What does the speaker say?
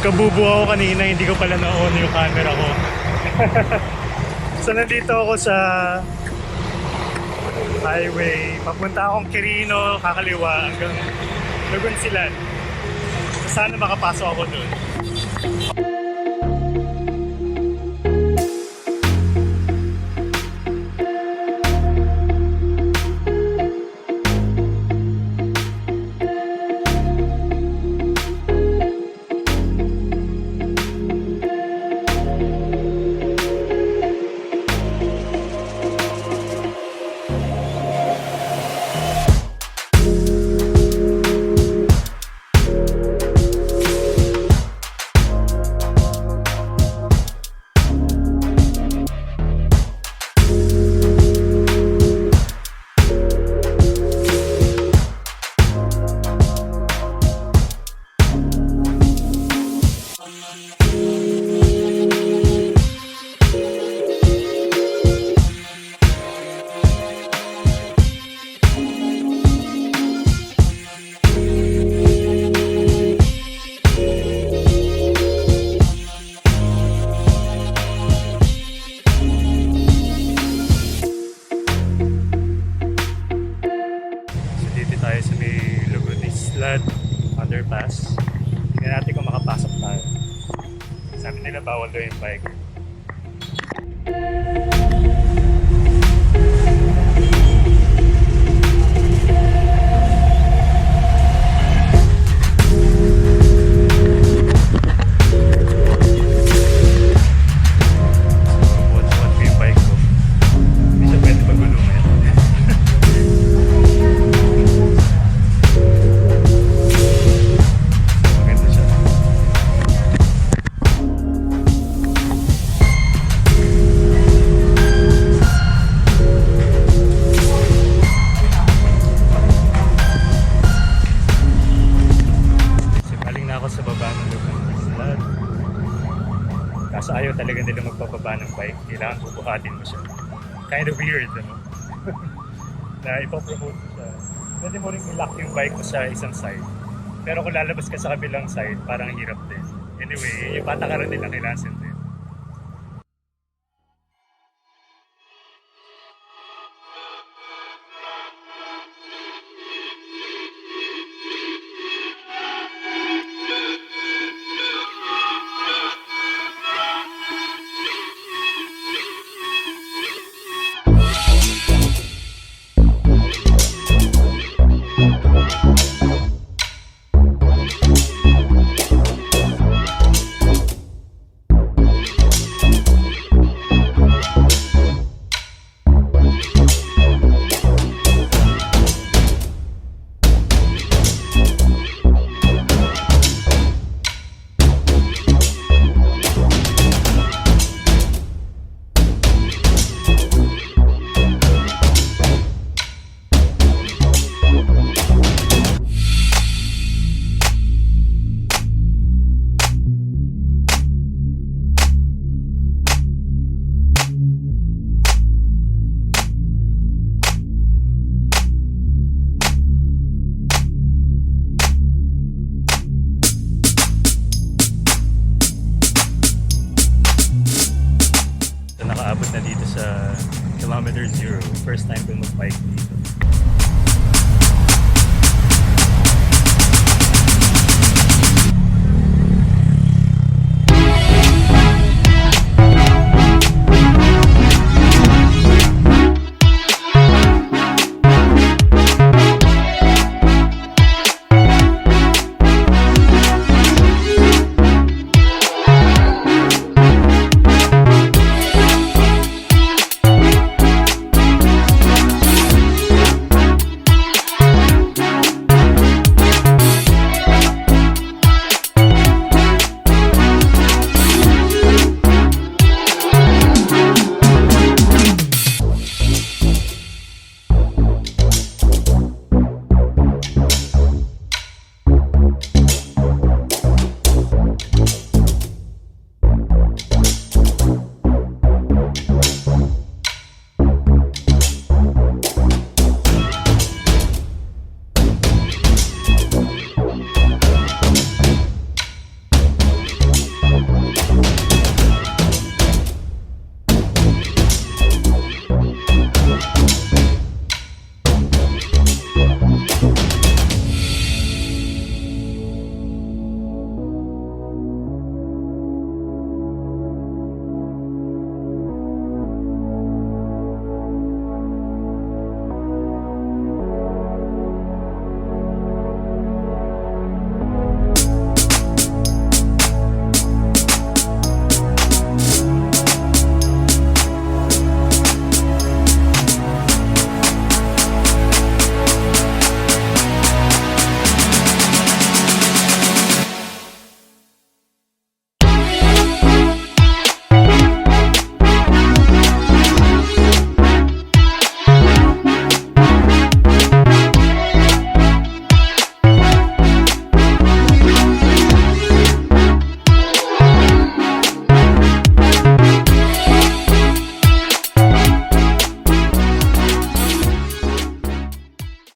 Nagkabubo ako kanina, hindi ko pala na-on yung camera ko. So nandito ako sa highway. Papunta akong Quirino, kakaliwa hanggang Lagusnilad. So sana makapasok ako dun. Tayo sa may Lagusnilad Underpass. Tingnan natin kung makapasok tayo. Sabi nila bawal daw yung bike. Kaso ayaw talaga nila magpapaba ng bike. Kailangan bubuhatin mo siya. Kind of weird, ano? Na ipopromote mo siya. Pwede mo rin i-lock yung bike mo sa isang side. Pero kung lalabas ka sa kabilang side, parang hirap din. Anyway, yung patakaran nila kailangan sundin. Nakaabot na dito sa kilometer 0. First time ko mag-bike dito.